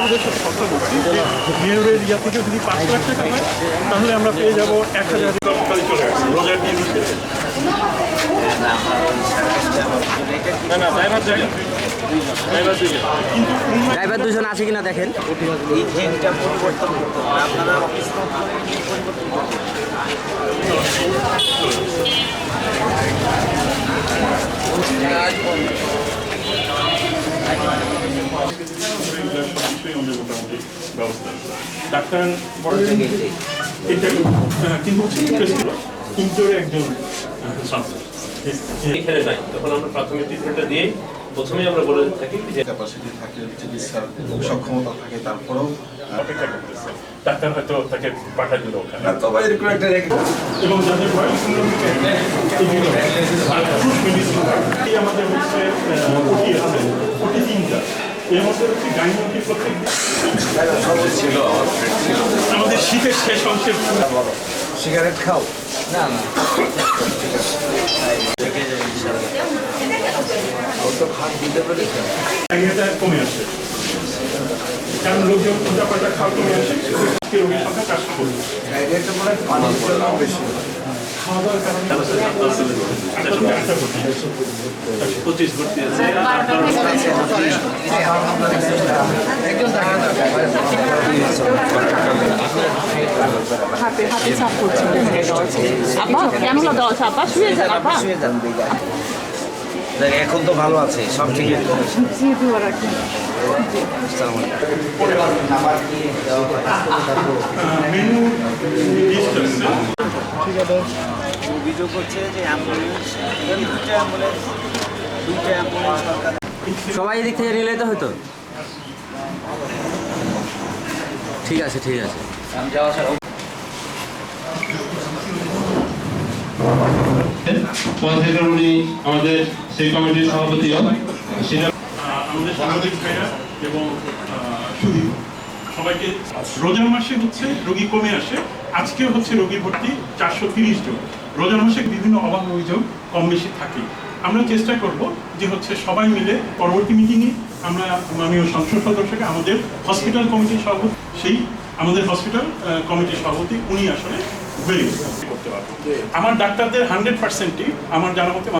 আমাদের সব কথা বলছি যে মেয়রের ইয়া থেকে যদি 5 লাখ টাকা হয় তাহলে আমরা পেয়ে যাবো 1000 চলে আসছে রোজার দিন হিসেবে। না না ড্রাইভার দুজন আছে কিনা দেখেন। এই জিনটা পরিবর্তন করতে হবে, আপনারা অফিস ডাক্তার কিন্তু ইন্টারে একজন এখানে নাই, তখন আমরা প্রাথমিক ট্রিটমেন্টটা দিয়ে প্রথমেই আমরা বলে থাকি যে ক্যাপাসিটি থাকে, চিকিৎসার সক্ষমতা থাকে, তারপরেও অপেক্ষা করতেছে ডাক্তার হয়তো তাকে পাঠাই দিল ওখানে তবে এরকম একটা এবং যাদের বয়স আমাদের হচ্ছে ওটি আছে, ওটি 3টা, এর মধ্যে হচ্ছে গাইনোটি প্রত্যেক ছিল আমার ফ্রেন্ড ছিল। আমাদের শীতের শেষ অংশের সিগারেট খাও না না তো খাট দিতে পেরেছে চাহিদাটা কমে আসে, কারণ লোকজন পূজা খাওয়া কমে আসে, রোগীর সংখ্যা 400 করবে। এটা মনে হয় পানির জন্য বেশি খাওয়া দাওয়ার কারণে 25 ভর্তি আছে। হাতে হাতে চাপ করছে আপা কেন দেওয়া আছে আপা শুয়ে যান আপা শুয়ে যান দিকে। এখন তো ভালো আছে, সব ঠিক আছে। জি দোয়া রাখেন মেনু লিস্ট আছে। অভিযোগ হচ্ছে যে অ্যাম্বুলেন্স দুইটা অ্যাম্বুলেন্স সরকার সবাই এদিক থেকে নিলে তো হয়তো। ঠিক আছে ঠিক আছে। উনি আমাদের সেই কমিটির সভাপতিও সেটা আমাদের সাংবাদিক ভাইরা এবং সুদীপ সবাইকে রোজার মাসে হচ্ছে রোগী কমে আসে, আজকে হচ্ছে রোগী ভর্তি 430 জন। রোজার মাসে বিভিন্ন অভাব অভিযোগ কম বেশি থাকে। আমরা চেষ্টা করব যে হচ্ছে সবাই মিলে পরবর্তী মিটিংয়ে আমরা মাননীয় সংসদ সদস্যকে আমাদের হসপিটাল কমিটির সভাপতি, সেই আমাদের হসপিটাল কমিটির সভাপতি উনি আসলে হয়ে করতে পারবো। আমার ডাক্তারদের 100%ই আমার জানা মতে